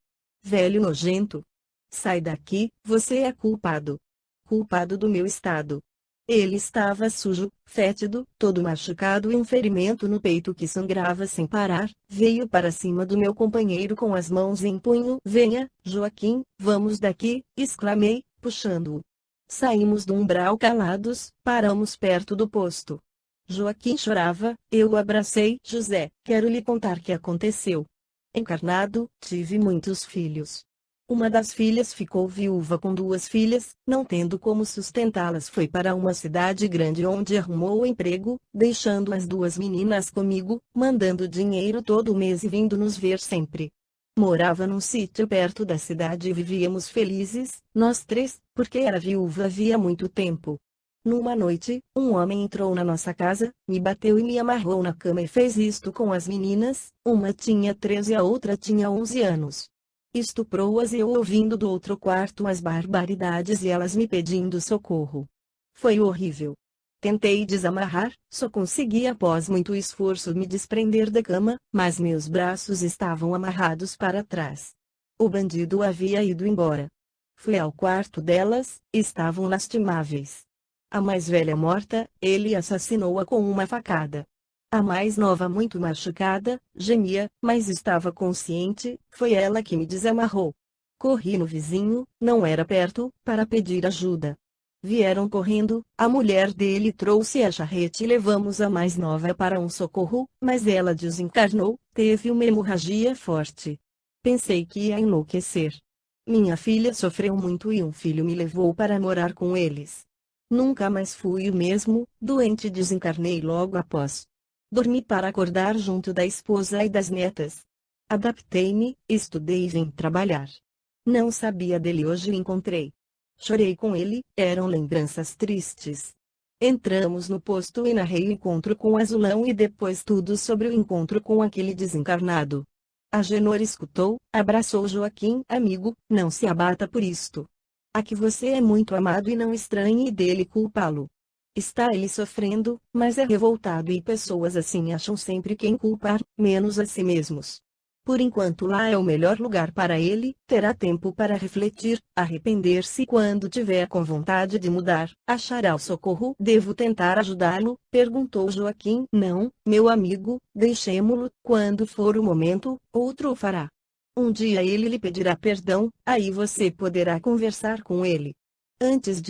Velho nojento. Sai daqui, você é culpado. Culpado do meu estado. Ele estava sujo, fétido, todo machucado e um ferimento no peito que sangrava sem parar. Veio para cima do meu companheiro com as mãos em punho. Venha, Joaquim, vamos daqui, exclamei, puxando-o. Saímos do umbral calados, paramos perto do posto. Joaquim chorava, eu o abracei. José, quero lhe contar que aconteceu. Encarnado, tive muitos filhos. Uma das filhas ficou viúva com duas filhas, não tendo como sustentá-las, foi para uma cidade grande onde arrumou emprego, deixando as duas meninas comigo, mandando dinheiro todo mês e vindo nos ver sempre. Morava num sítio perto da cidade e vivíamos felizes, nós três, porque era viúva havia muito tempo. Numa noite, um homem entrou na nossa casa, me bateu e me amarrou na cama e fez isto com as meninas, uma tinha 13 e a outra tinha 11 anos. Estuprou-as e eu ouvindo do outro quarto as barbaridades e elas me pedindo socorro. Foi horrível. Tentei desamarrar, só consegui após muito esforço me desprender da cama, mas meus braços estavam amarrados para trás. O bandido havia ido embora. Fui ao quarto delas, estavam lastimáveis. A mais velha morta, ele assassinou-a com uma facada. A mais nova muito machucada, gemia, mas estava consciente, foi ela que me desamarrou. Corri no vizinho, não era perto, para pedir ajuda. Vieram correndo, a mulher dele trouxe a charrete e levamos a mais nova para um socorro, mas ela desencarnou, teve uma hemorragia forte. Pensei que ia enlouquecer. Minha filha sofreu muito e um filho me levou para morar com eles. Nunca mais fui o mesmo, doente desencarnei logo após. Dormi para acordar junto da esposa e das netas. Adaptei-me, estudei e vim trabalhar. Não sabia dele, hoje o encontrei. Chorei com ele, eram lembranças tristes. Entramos no posto e narrei o encontro com Azulão e depois tudo sobre o encontro com aquele desencarnado. Agenor escutou, abraçou Joaquim. Amigo, não se abata por isto. Aqui você é muito amado e não estranhe dele culpá-lo. Está ele sofrendo, mas é revoltado e pessoas assim acham sempre quem culpar, menos a si mesmos. Por enquanto lá é o melhor lugar para ele, terá tempo para refletir, arrepender-se quando tiver com vontade de mudar, achará o socorro. Devo tentar ajudá-lo? Perguntou Joaquim. Não, meu amigo, deixemo-lo, quando for o momento, outro o fará. Um dia ele lhe pedirá perdão, aí você poderá conversar com ele. Antes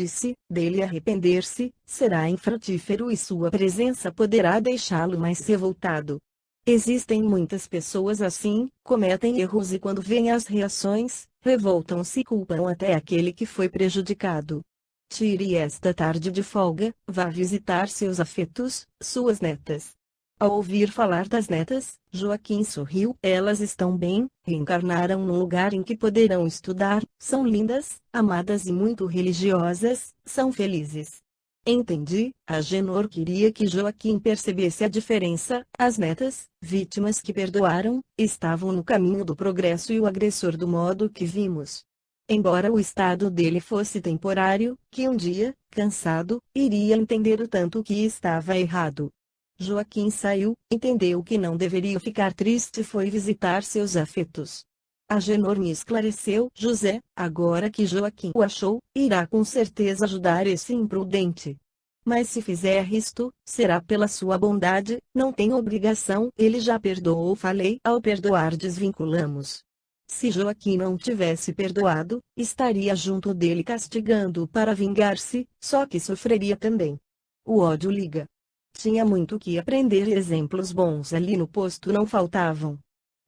dele arrepender-se, será infrutífero e sua presença poderá deixá-lo mais revoltado. Existem muitas pessoas assim, cometem erros e quando veem as reações, revoltam-se e culpam até aquele que foi prejudicado. Tire esta tarde de folga, vá visitar seus afetos, suas netas. Ao ouvir falar das netas, Joaquim sorriu. Elas estão bem, reencarnaram num lugar em que poderão estudar, são lindas, amadas e muito religiosas, são felizes. Entendi, Agenor queria que Joaquim percebesse a diferença. As netas, vítimas que perdoaram, estavam no caminho do progresso e o agressor do modo que vimos. Embora o estado dele fosse temporário, que um dia, cansado, iria entender o tanto que estava errado. Joaquim saiu, entendeu que não deveria ficar triste e foi visitar seus afetos. Agenor me esclareceu. José, agora que Joaquim o achou, irá com certeza ajudar esse imprudente. Mas se fizer isto, será pela sua bondade, não tem obrigação. Ele já perdoou. Falei. Ao perdoar desvinculamos. Se Joaquim não tivesse perdoado, estaria junto dele castigando-o para vingar-se, só que sofreria também. O ódio liga. Tinha muito que aprender e exemplos bons ali no posto não faltavam.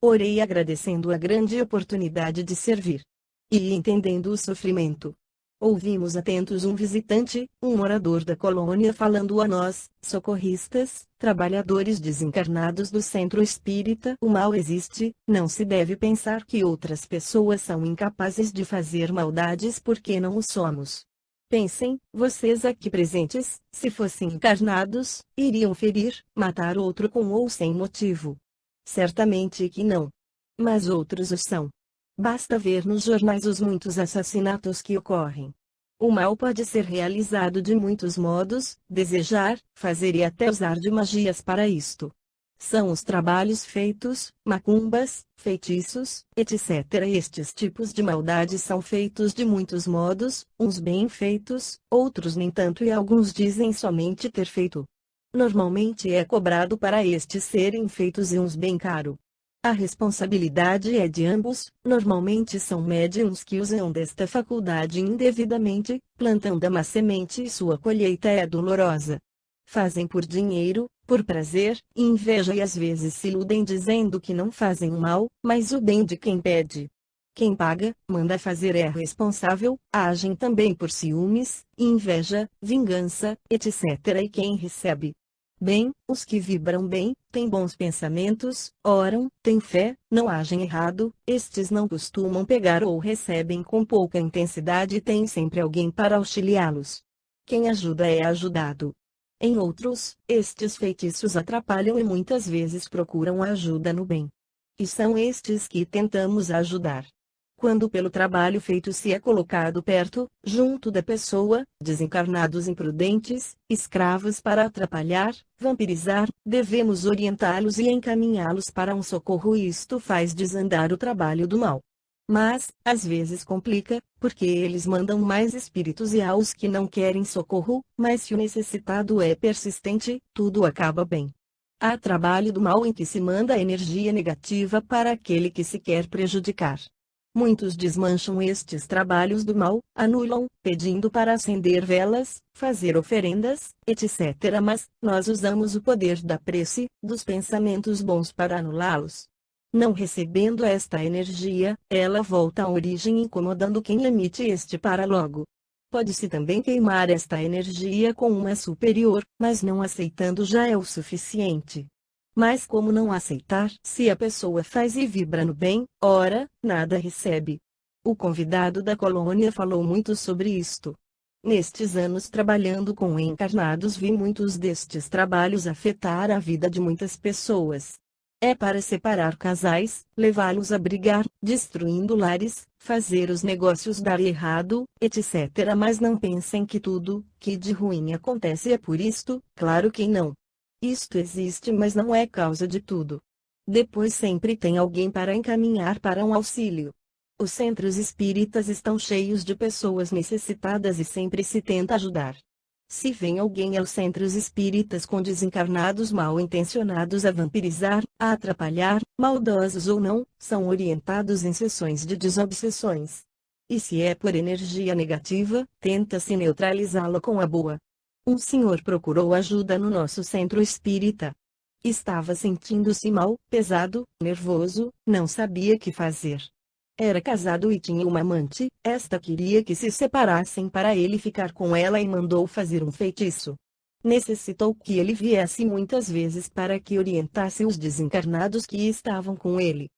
Orei agradecendo a grande oportunidade de servir. E entendendo o sofrimento. Ouvimos atentos um visitante, um morador da colônia falando a nós, socorristas, trabalhadores desencarnados do centro espírita. O mal existe, não se deve pensar que outras pessoas são incapazes de fazer maldades porque não o somos. Pensem, vocês aqui presentes, se fossem encarnados, iriam ferir, matar outro com ou sem motivo? Certamente que não. Mas outros o são. Basta ver nos jornais os muitos assassinatos que ocorrem. O mal pode ser realizado de muitos modos, desejar, fazer e até usar de magias para isto. São os trabalhos feitos, macumbas, feitiços, etc. Estes tipos de maldade são feitos de muitos modos, uns bem feitos, outros nem tanto e alguns dizem somente ter feito. Normalmente é cobrado para estes serem feitos e uns bem caro. A responsabilidade é de ambos, normalmente são médiuns que usam desta faculdade indevidamente, plantam da má semente e sua colheita é dolorosa. Fazem por dinheiro, por prazer, inveja e às vezes se iludem dizendo que não fazem o mal, mas o bem de quem pede. Quem paga, manda fazer é responsável, agem também por ciúmes, inveja, vingança, etc. E quem recebe bem, os que vibram bem, têm bons pensamentos, oram, têm fé, não agem errado, estes não costumam pegar ou recebem com pouca intensidade e têm sempre alguém para auxiliá-los. Quem ajuda é ajudado. Em outros, estes feitiços atrapalham e muitas vezes procuram ajuda no bem. E são estes que tentamos ajudar. Quando pelo trabalho feito se é colocado perto, junto da pessoa, desencarnados imprudentes, escravos para atrapalhar, vampirizar, devemos orientá-los e encaminhá-los para um socorro e isto faz desandar o trabalho do mal. Mas, às vezes complica, porque eles mandam mais espíritos e aos que não querem socorro, mas se o necessitado é persistente, tudo acaba bem. Há trabalho do mal em que se manda energia negativa para aquele que se quer prejudicar. Muitos desmancham estes trabalhos do mal, anulam, pedindo para acender velas, fazer oferendas, etc. Mas, nós usamos o poder da prece, dos pensamentos bons para anulá-los. Não recebendo esta energia, ela volta à origem incomodando quem emite este para logo. Pode-se também queimar esta energia com uma superior, mas não aceitando já é o suficiente. Mas como não aceitar se a pessoa faz e vibra no bem, ora, nada recebe. O convidado da colônia falou muito sobre isto. Nestes anos trabalhando com encarnados vi muitos destes trabalhos afetar a vida de muitas pessoas. É para separar casais, levá-los a brigar, destruindo lares, fazer os negócios dar errado, etc. Mas não pensem que tudo que de ruim acontece é por isto, claro que não. Isto existe mas não é causa de tudo. Depois sempre tem alguém para encaminhar para um auxílio. Os centros espíritas estão cheios de pessoas necessitadas e sempre se tenta ajudar. Se vem alguém aos centros espíritas com desencarnados mal intencionados a vampirizar, a atrapalhar, maldosos ou não, são orientados em sessões de desobsessões. E se é por energia negativa, tenta-se neutralizá-la com a boa. Um senhor procurou ajuda no nosso centro espírita. Estava sentindo-se mal, pesado, nervoso, não sabia que fazer. Era casado e tinha uma amante, esta queria que se separassem para ele ficar com ela e mandou fazer um feitiço. Necessitou que ele viesse muitas vezes para que orientasse os desencarnados que estavam com ele.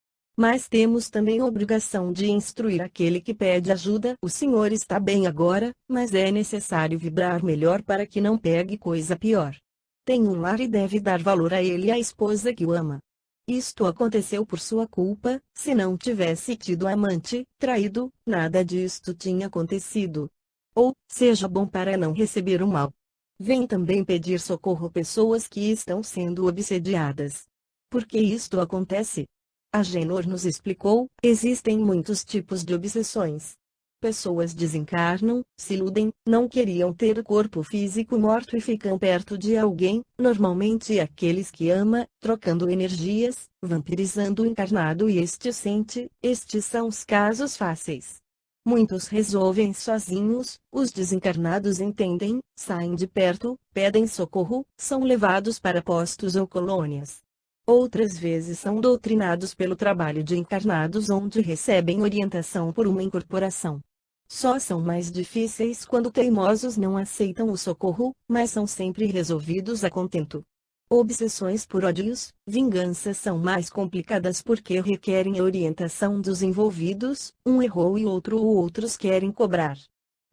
Mas temos também a obrigação de instruir aquele que pede ajuda. O senhor está bem agora, mas é necessário vibrar melhor para que não pegue coisa pior. Tem um lar e deve dar valor a ele e à esposa que o ama. Isto aconteceu por sua culpa, se não tivesse tido amante, traído, nada disto tinha acontecido. Ou, seja bom para não receber o mal. Vem também pedir socorro pessoas que estão sendo obsediadas. Por que isto acontece? Agenor nos explicou, existem muitos tipos de obsessões. Pessoas desencarnam, se iludem, não queriam ter o corpo físico morto e ficam perto de alguém, normalmente aqueles que ama, trocando energias, vampirizando o encarnado e este sente, estes são os casos fáceis. Muitos resolvem sozinhos, os desencarnados entendem, saem de perto, pedem socorro, são levados para postos ou colônias. Outras vezes são doutrinados pelo trabalho de encarnados onde recebem orientação por uma incorporação. Só são mais difíceis quando teimosos não aceitam o socorro, mas são sempre resolvidos a contento. Obsessões por ódios, vinganças são mais complicadas porque requerem a orientação dos envolvidos, um errou e outro ou outros querem cobrar.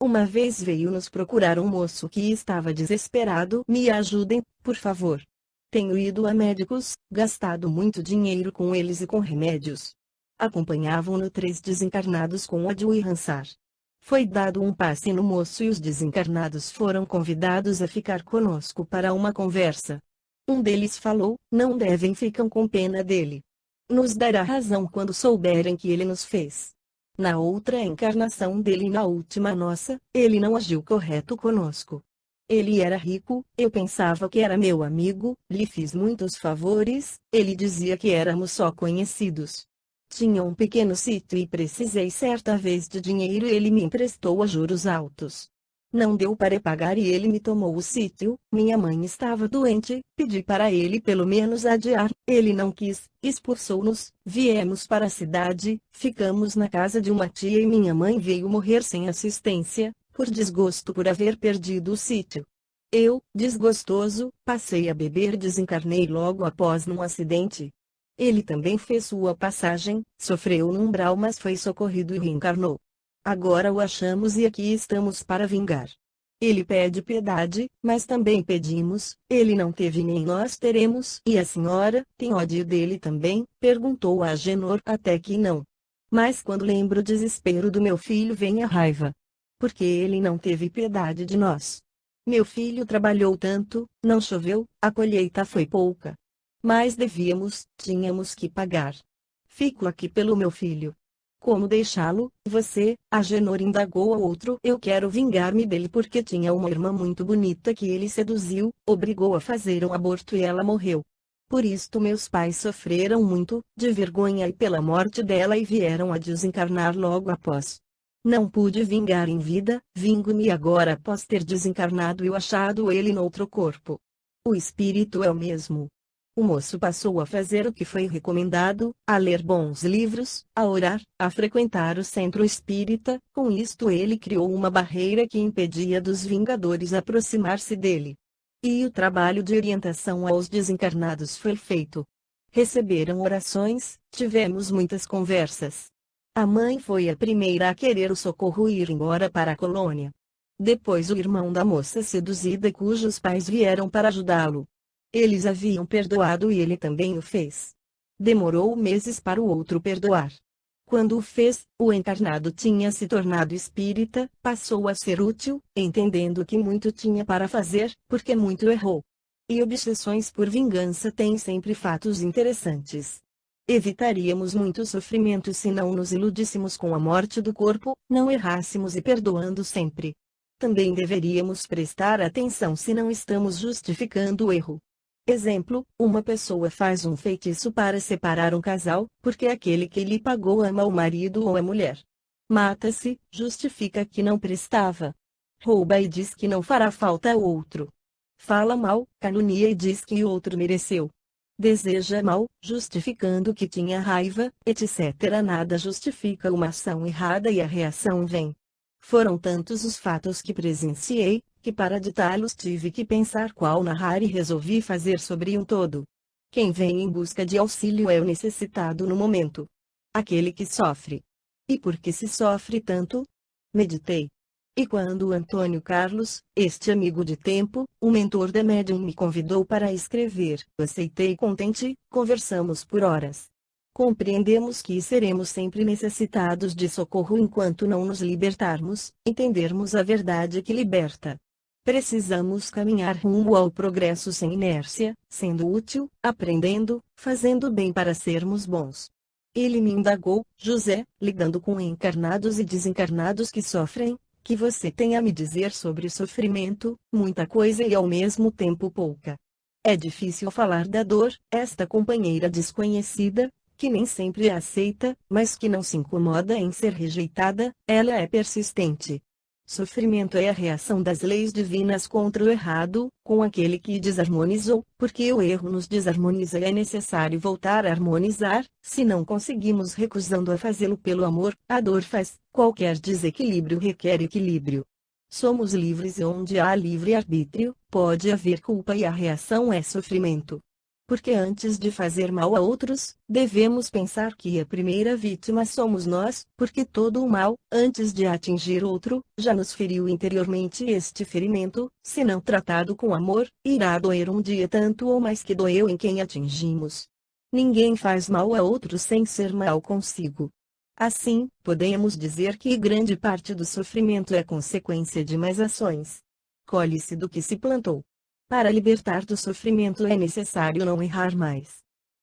Uma vez veio nos procurar um moço que estava desesperado. Me ajudem, por favor. Tenho ido a médicos, gastado muito dinheiro com eles e com remédios. Acompanhavam-no 3 desencarnados com ódio e rancor. Foi dado um passe no moço e os desencarnados foram convidados a ficar conosco para uma conversa. Um deles falou: não devem, ficam com pena dele. Nos dará razão quando souberem que ele nos fez. Na outra encarnação dele e na última nossa, ele não agiu correto conosco. Ele era rico, eu pensava que era meu amigo, lhe fiz muitos favores, ele dizia que éramos só conhecidos. Tinha um pequeno sítio e precisei certa vez de dinheiro e ele me emprestou a juros altos. Não deu para pagar e ele me tomou o sítio. Minha mãe estava doente, pedi para ele pelo menos adiar, ele não quis, expulsou-nos, viemos para a cidade, ficamos na casa de uma tia e minha mãe veio morrer sem assistência, por desgosto por haver perdido o sítio. Eu, desgostoso, passei a beber e desencarnei logo após num acidente. Ele também fez sua passagem, sofreu no umbral mas foi socorrido e reencarnou. Agora o achamos e aqui estamos para vingar. Ele pede piedade, mas também pedimos, ele não teve nem nós teremos. E a senhora, tem ódio dele também? Perguntou a Agenor. Até que não. Mas quando lembro o desespero do meu filho vem a raiva. Porque ele não teve piedade de nós. Meu filho trabalhou tanto, não choveu, a colheita foi pouca. Mas tínhamos que pagar. Fico aqui pelo meu filho. Como deixá-lo? Você, Agenor, indagou ao outro. Eu quero vingar-me dele porque tinha uma irmã muito bonita que ele seduziu, obrigou a fazer um aborto e ela morreu. Por isto meus pais sofreram muito, de vergonha e pela morte dela e vieram a desencarnar logo após. Não pude vingar em vida, vingo-me agora após ter desencarnado e achado ele noutro corpo. O espírito é o mesmo. O moço passou a fazer o que foi recomendado, a ler bons livros, a orar, a frequentar o centro espírita. Com isto ele criou uma barreira que impedia dos vingadores aproximar-se dele. E o trabalho de orientação aos desencarnados foi feito. Receberam orações, tivemos muitas conversas. A mãe foi a primeira a querer o socorro e ir embora para a colônia. Depois o irmão da moça seduzida cujos pais vieram para ajudá-lo. Eles haviam perdoado e ele também o fez. Demorou meses para o outro perdoar. Quando o fez, o encarnado tinha se tornado espírita, passou a ser útil, entendendo que muito tinha para fazer, porque muito errou. E obsessões por vingança têm sempre fatos interessantes. Evitaríamos muito sofrimento se não nos iludíssemos com a morte do corpo, não errássemos e perdoando sempre. Também deveríamos prestar atenção se não estamos justificando o erro. Exemplo, uma pessoa faz um feitiço para separar um casal, porque aquele que lhe pagou ama o marido ou a mulher. Mata-se, justifica que não prestava. Rouba e diz que não fará falta ao outro. Fala mal, calunia e diz que o outro mereceu. Deseja mal, justificando que tinha raiva, etc. Nada justifica uma ação errada e a reação vem. Foram tantos os fatos que presenciei, que para ditá-los tive que pensar qual narrar e resolvi fazer sobre um todo. Quem vem em busca de auxílio é o necessitado no momento. Aquele que sofre. E por que se sofre tanto? Meditei. E quando Antônio Carlos, este amigo de tempo, o mentor da médium, me convidou para escrever, aceitei contente, conversamos por horas. Compreendemos que seremos sempre necessitados de socorro enquanto não nos libertarmos, entendermos a verdade que liberta. Precisamos caminhar rumo ao progresso sem inércia, sendo útil, aprendendo, fazendo bem para sermos bons. Ele me indagou: José, lidando com encarnados e desencarnados que sofrem, que você tem a me dizer sobre sofrimento? Muita coisa e ao mesmo tempo pouca. É difícil falar da dor, esta companheira desconhecida, que nem sempre é aceita, mas que não se incomoda em ser rejeitada, ela é persistente. Sofrimento é a reação das leis divinas contra o errado, com aquele que desarmonizou, porque o erro nos desarmoniza e é necessário voltar a harmonizar. Se não conseguimos recusando a fazê-lo pelo amor, a dor faz. Qualquer desequilíbrio requer equilíbrio. Somos livres e onde há livre-arbítrio, pode haver culpa e a reação é sofrimento. Porque antes de fazer mal a outros, devemos pensar que a primeira vítima somos nós, porque todo o mal, antes de atingir outro, já nos feriu interiormente e este ferimento, se não tratado com amor, irá doer um dia tanto ou mais que doeu em quem atingimos. Ninguém faz mal a outro sem ser mal consigo. Assim, podemos dizer que grande parte do sofrimento é consequência de más ações. Colhe-se do que se plantou. Para libertar do sofrimento é necessário não errar mais.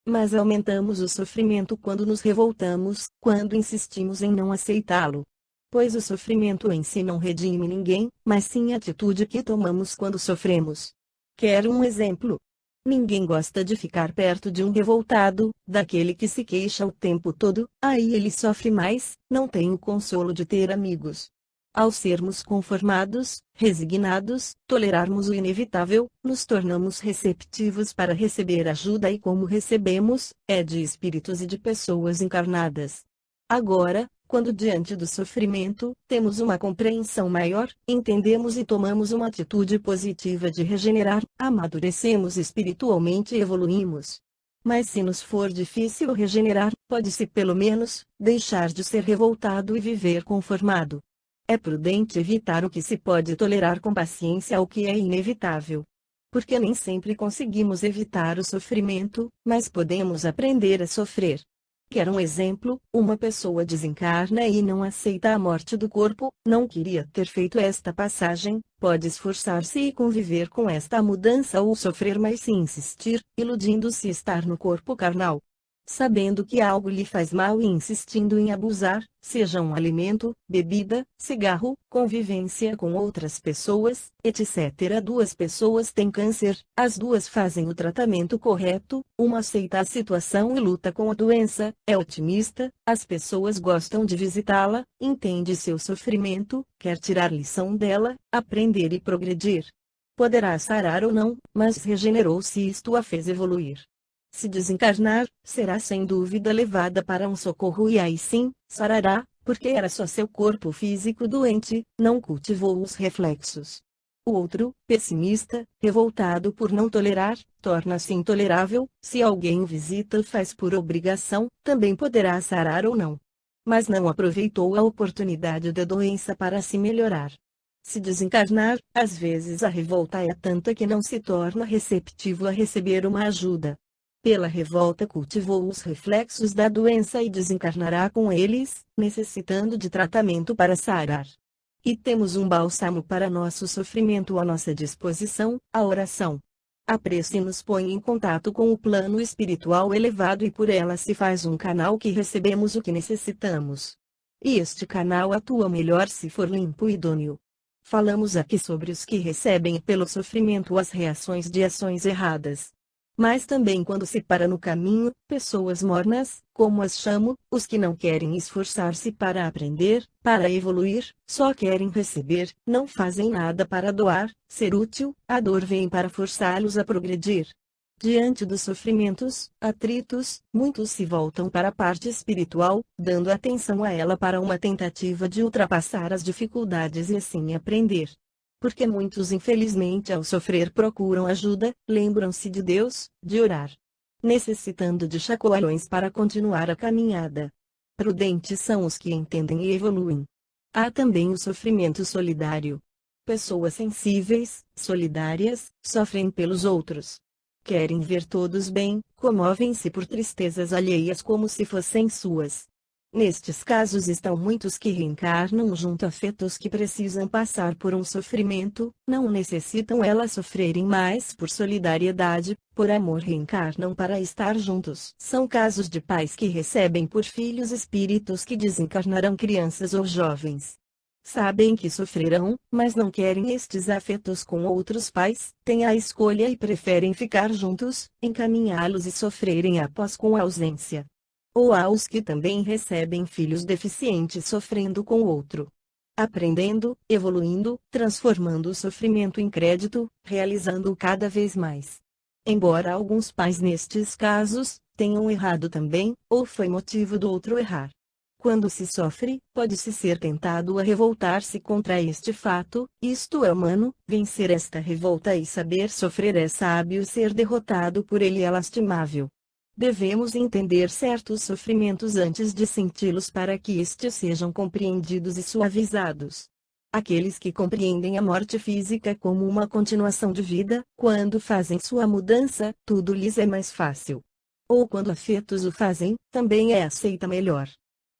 Mas aumentamos o sofrimento quando nos revoltamos, quando insistimos em não aceitá-lo. Pois o sofrimento em si não redime ninguém, mas sim a atitude que tomamos quando sofremos. Quer um exemplo? Ninguém gosta de ficar perto de um revoltado, daquele que se queixa o tempo todo, aí ele sofre mais, não tem o consolo de ter amigos. Ao sermos conformados, resignados, tolerarmos o inevitável, nos tornamos receptivos para receber ajuda e como recebemos, é de espíritos e de pessoas encarnadas. Agora, quando diante do sofrimento, temos uma compreensão maior, entendemos e tomamos uma atitude positiva de regenerar, amadurecemos espiritualmente e evoluímos. Mas se nos for difícil regenerar, pode-se pelo menos, deixar de ser revoltado e viver conformado. É prudente evitar o que se pode tolerar com paciência ao que é inevitável. Porque nem sempre conseguimos evitar o sofrimento, mas podemos aprender a sofrer. Quer um exemplo? Uma pessoa desencarna e não aceita a morte do corpo, não queria ter feito esta passagem, pode esforçar-se e conviver com esta mudança ou sofrer mais se insistir, iludindo-se estar no corpo carnal. Sabendo que algo lhe faz mal e insistindo em abusar, seja um alimento, bebida, cigarro, convivência com outras pessoas, etc. Duas pessoas têm câncer, as duas fazem o tratamento correto, uma aceita a situação e luta com a doença, é otimista, as pessoas gostam de visitá-la, entende seu sofrimento, quer tirar lição dela, aprender e progredir. Poderá sarar ou não, mas regenerou-se e isto a fez evoluir. Se desencarnar, será sem dúvida levada para um socorro e aí sim, sarará, porque era só seu corpo físico doente, não cultivou os reflexos. O outro, pessimista, revoltado por não tolerar, torna-se intolerável, se alguém o visita e faz por obrigação, também poderá sarar ou não. Mas não aproveitou a oportunidade da doença para se melhorar. Se desencarnar, às vezes a revolta é tanta que não se torna receptivo a receber uma ajuda. Pela revolta cultivou os reflexos da doença e desencarnará com eles, necessitando de tratamento para sarar. E temos um bálsamo para nosso sofrimento à nossa disposição, a oração. A prece nos põe em contato com o plano espiritual elevado e por ela se faz um canal que recebemos o que necessitamos. E este canal atua melhor se for limpo e idôneo. Falamos aqui sobre os que recebem pelo sofrimento as reações de ações erradas. Mas também quando se para no caminho, pessoas mornas, como as chamo, os que não querem esforçar-se para aprender, para evoluir, só querem receber, não fazem nada para doar, ser útil, a dor vem para forçá-los a progredir. Diante dos sofrimentos, atritos, muitos se voltam para a parte espiritual, dando atenção a ela para uma tentativa de ultrapassar as dificuldades e assim aprender. Porque muitos infelizmente ao sofrer procuram ajuda, lembram-se de Deus, de orar. Necessitando de chacoalhões para continuar a caminhada. Prudentes são os que entendem e evoluem. Há também o sofrimento solidário. Pessoas sensíveis, solidárias, sofrem pelos outros. Querem ver todos bem, comovem-se por tristezas alheias como se fossem suas. Nestes casos estão muitos que reencarnam junto a fetos que precisam passar por um sofrimento, não necessitam elas sofrerem mais por solidariedade, por amor reencarnam para estar juntos. São casos de pais que recebem por filhos espíritos que desencarnarão crianças ou jovens. Sabem que sofrerão, mas não querem estes afetos com outros pais, têm a escolha e preferem ficar juntos, encaminhá-los e sofrerem após com a ausência. Ou há os que também recebem filhos deficientes sofrendo com o outro. Aprendendo, evoluindo, transformando o sofrimento em crédito, realizando-o cada vez mais. Embora alguns pais nestes casos, tenham errado também, ou foi motivo do outro errar. Quando se sofre, pode-se ser tentado a revoltar-se contra este fato, isto é humano, vencer esta revolta e saber sofrer é sábio, ser derrotado por ele é lastimável. Devemos entender certos sofrimentos antes de senti-los para que estes sejam compreendidos e suavizados. Aqueles que compreendem a morte física como uma continuação de vida, quando fazem sua mudança, tudo lhes é mais fácil. Ou quando afetos o fazem, também é aceita melhor.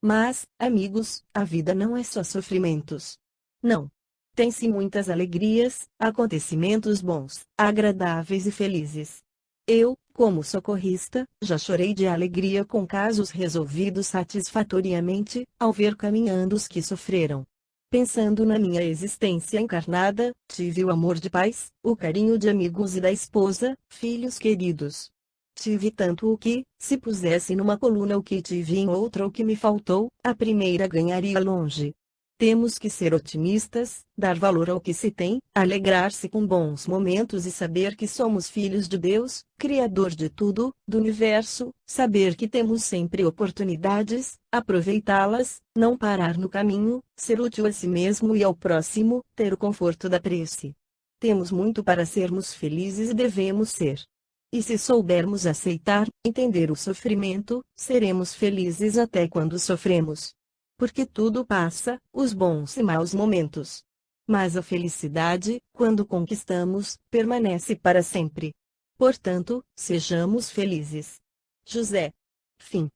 Mas, amigos, a vida não é só sofrimentos. Não. Tem-se muitas alegrias, acontecimentos bons, agradáveis e felizes. Eu, como socorrista, já chorei de alegria com casos resolvidos satisfatoriamente, ao ver caminhando os que sofreram. Pensando na minha existência encarnada, tive o amor de pais, o carinho de amigos e da esposa, filhos queridos. Tive tanto o que, se pusesse numa coluna o que tive em outra o que me faltou, a primeira ganharia longe. Temos que ser otimistas, dar valor ao que se tem, alegrar-se com bons momentos e saber que somos filhos de Deus, Criador de tudo, do universo, saber que temos sempre oportunidades, aproveitá-las, não parar no caminho, ser útil a si mesmo e ao próximo, ter o conforto da prece. Temos muito para sermos felizes e devemos ser. E se soubermos aceitar, entender o sofrimento, seremos felizes até quando sofremos. Porque tudo passa, os bons e maus momentos. Mas a felicidade, quando conquistamos, permanece para sempre. Portanto, sejamos felizes. José. Fim.